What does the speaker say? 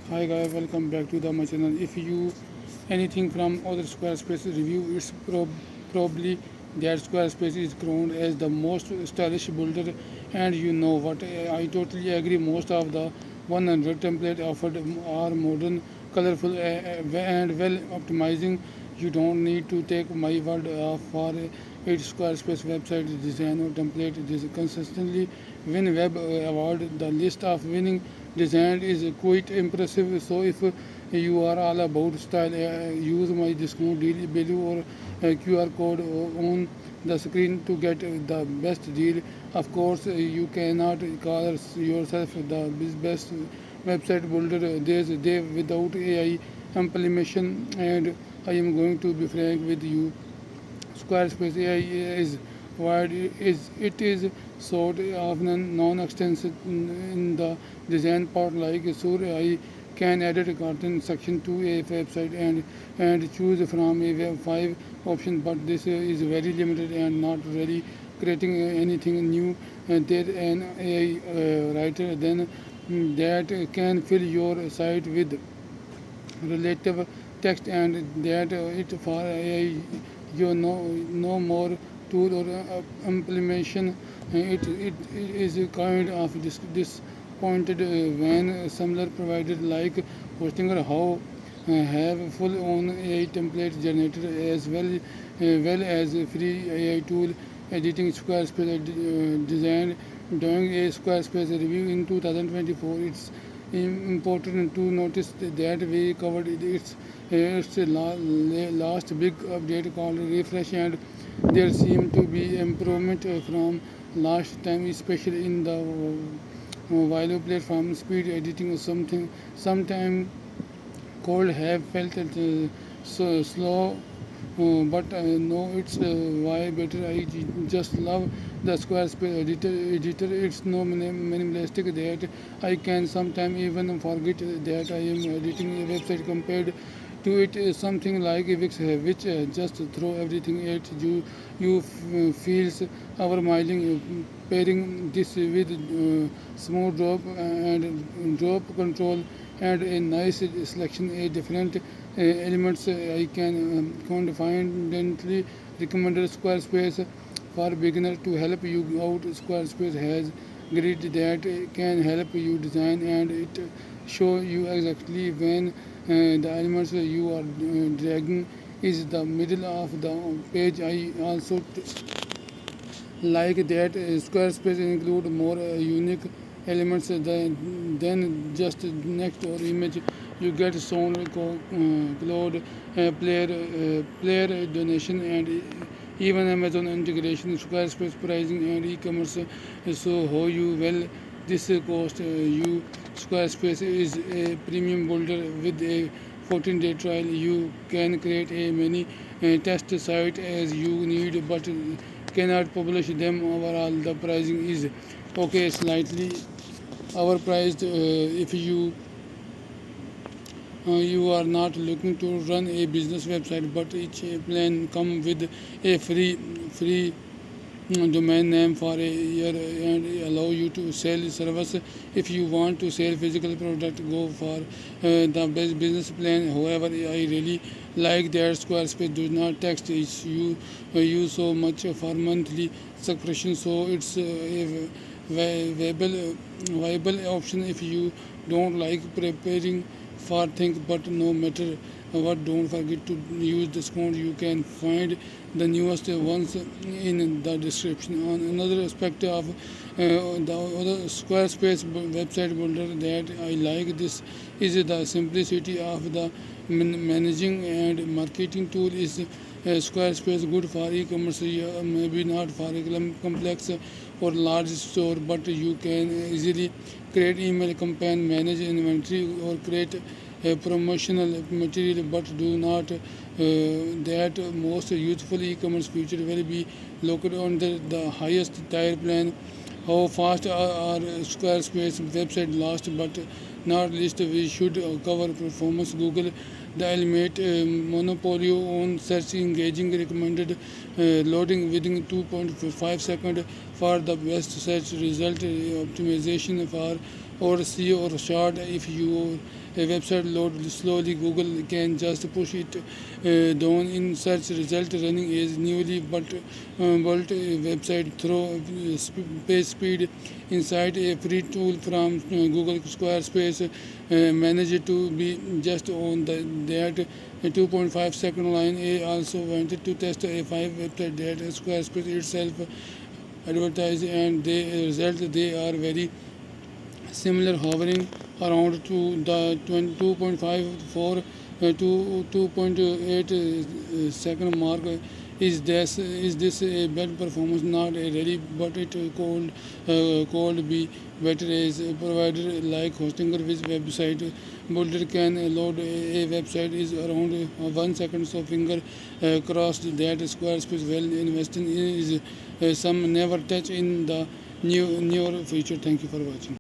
Hi guys, welcome back to my channel. If you anything from other Squarespace review, it's probably that Squarespace is crowned as the most stylish builder, and you know what? I totally agree. Most of the 100 template offered are modern, colorful, and well optimizing. You don't need to take my word for it. Squarespace website design or template consistently win web award. The list of winning design is quite impressive. So if you are all about style, use my discount deal below or QR code on the screen to get the best deal. Of course, you cannot call yourself the best website builder these days without AI implementation, and I am going to be frank with you. Squarespace AI is wide is it is sort of non-extensive in the design part, like Sur I can edit a content section to a website and choose from a web 5 option, but this is very limited and not really creating anything new. There an AI writer then that can fill your site with relative text, and that it for AI you know no more tool or implementation. It is a kind of disappointed when similar provided like Hostinger how have full on AI template generator as well as a free AI tool editing. Squarespace designed doing a Squarespace review in 2024. It's important to notice that we covered its last big update called refresh, and there seemed to be improvement from last time, especially in the Vilo platform speed editing or something. Sometime cold have felt so slow, but no, it's why better. Just love the Squarespace editor. It's no minimalistic that I can sometimes even forget that I am editing a website compared to it is something like Wix, which just throw everything at you. Feels overwhelming. Pairing this with smooth drop and drop control and a nice selection of different elements, I can confidently recommend Squarespace for beginners to help you out. Squarespace has grid that can help you design, and it show you exactly when the elements you are dragging is the middle of the page. I also like that Squarespace include more unique elements than just next or image. You get sound, cloud, player donation, and even Amazon integration. Squarespace pricing and e-commerce. So how you well this cost you. Squarespace is a premium builder with a 14-day trial. You can create a many test site as you need, but cannot publish them overall. The pricing is okay, slightly overpriced. If you are not looking to run a business website, but each plan come with a free domain name for a year and allow you to sell service. If you want to sell physical product, go for the best business plan. However, I really like that Squarespace does not tax you so much for monthly subscription, so it's a viable option if you don't like preparing for things. But no matter what, don't forget to use discount. You can find the newest ones in the description. On another aspect of the other Squarespace website builder that I like this is the simplicity of the managing and marketing tool. Is Squarespace good for e-commerce? Yeah, maybe not for a complex or large store, but you can easily create email campaign, manage inventory, or create a promotional material. But do not that most useful e-commerce feature will be located on the highest tier plan. How fast our Squarespace website last, but not least, we should cover performance. Google the ultimate monopoly on search engaging recommended loading within 2.5 seconds for the best search result. Optimization for or SEO or short. If your website load slowly, Google can just push it down in search result. Running is newly built website through page speed inside a free tool from Google Squarespace. Managed to be just on that 2.5 second line. I also wanted to test a 5 website that Squarespace itself advertise, and the result they are very similar, hovering around to the 2.54 to 2.8 second mark. Is this a bad performance? Not really, but it could be better as a provider like Hostinger, which website builder can load a website is around 1 second. So finger crossed that Squarespace well investing is some never touch in the newer future. Thank you for watching.